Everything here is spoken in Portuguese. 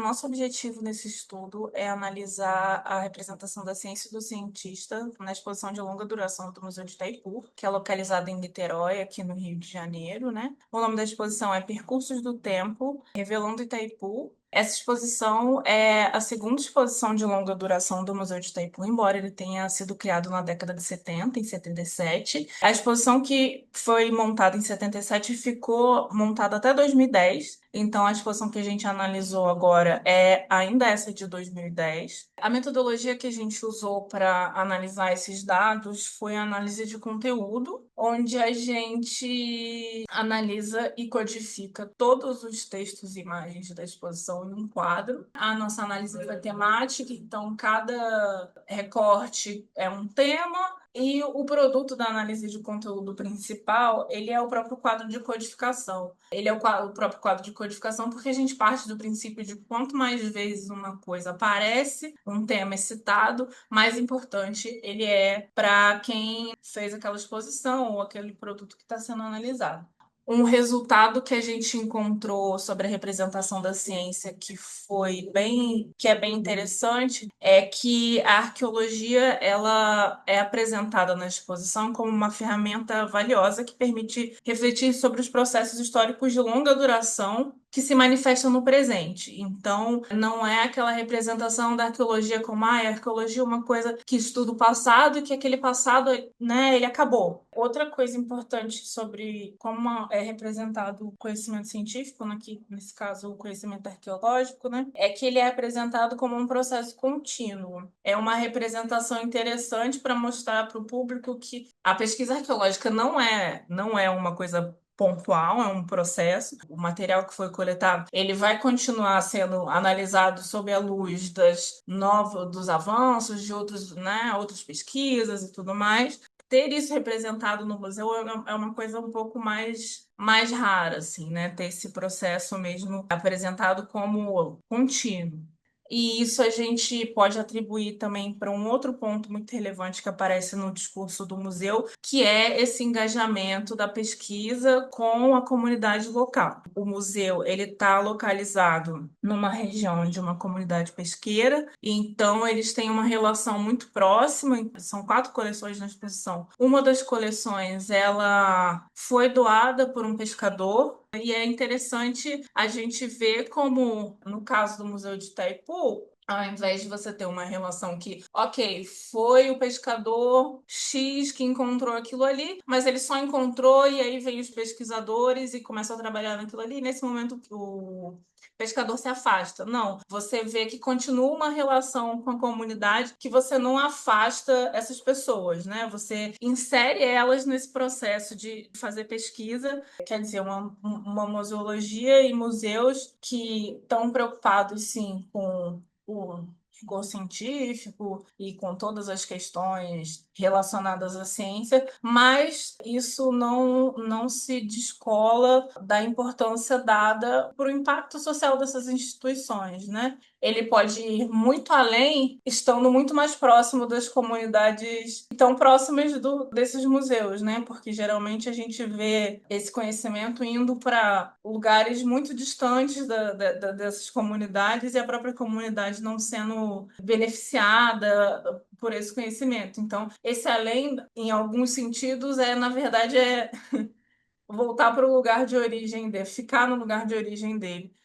nosso objetivo nesse estudo é analisar a representação da ciência e do cientista na exposição de longa duração do Museu de Itaipu, que é localizada em Niterói, aqui no Rio de Janeiro, né? O nome da exposição é Percursos do Tempo, Revelando Itaipu. Essa exposição é a segunda exposição de longa duração do Museu de Itaipu, embora ele tenha sido criado na década de 70, em 77. A exposição que foi montada em 77 ficou montada até 2010. Então, a exposição que a gente analisou agora é ainda essa de 2010. A metodologia que a gente usou para analisar esses dados foi a análise de conteúdo, onde a gente analisa e codifica todos os textos e imagens da exposição em um quadro. A nossa análise foi temática, então cada recorte é um tema. E o produto da análise de conteúdo principal, ele é o próprio quadro de codificação. Ele é o próprio quadro de codificação porque a gente parte do princípio de quanto mais vezes uma coisa aparece, um tema é citado, mais importante ele é para quem fez aquela exposição ou aquele produto que está sendo analisado. Um resultado que a gente encontrou sobre a representação da ciência que é bem interessante é que a arqueologia ela é apresentada na exposição como uma ferramenta valiosa que permite refletir sobre os processos históricos de longa duração que se manifestam no presente. Então, não é aquela representação da arqueologia como a arqueologia é uma coisa que estuda o passado e que aquele passado, né, ele acabou. Outra coisa importante sobre como é representado o conhecimento científico, aqui, nesse caso o conhecimento arqueológico, né, é que ele é apresentado como um processo contínuo. É uma representação interessante para mostrar para o público que a pesquisa arqueológica não é uma coisa pontual, é um processo. O material que foi coletado, ele vai continuar sendo analisado sob a luz dos avanços de outros, né, outras pesquisas e tudo mais. Ter isso representado no museu é uma coisa um pouco mais rara, assim, né? Ter esse processo mesmo apresentado como contínuo. E isso a gente pode atribuir também para um outro ponto muito relevante que aparece no discurso do museu, que é esse engajamento da pesquisa com a comunidade local. O museu ele está localizado numa região de uma comunidade pesqueira, e então eles têm uma relação muito próxima. São 4 coleções na exposição. Uma das coleções ela foi doada por um pescador. E é interessante a gente ver como, no caso do Museu de Itaipu, ao invés de você ter uma relação que, ok, foi o pescador X que encontrou aquilo ali, mas ele só encontrou e aí vem os pesquisadores e começam a trabalhar naquilo ali, e nesse momento o pescador se afasta. Não, você vê que continua uma relação com a comunidade, que você não afasta essas pessoas, né? Você insere elas nesse processo de fazer pesquisa, quer dizer, uma museologia e museus que estão preocupados, sim, com o rigor científico e com todas as questões relacionadas à ciência, mas isso não se descola da importância dada para o impacto social dessas instituições, né? Ele pode ir muito além, estando muito mais próximo das comunidades que estão próximas desses museus, né? Porque geralmente a gente vê esse conhecimento indo para lugares muito distantes dessas comunidades e a própria comunidade não sendo beneficiada por esse conhecimento. Então, esse além, em alguns sentidos, na verdade, voltar para o lugar de origem dele, ficar no lugar de origem dele.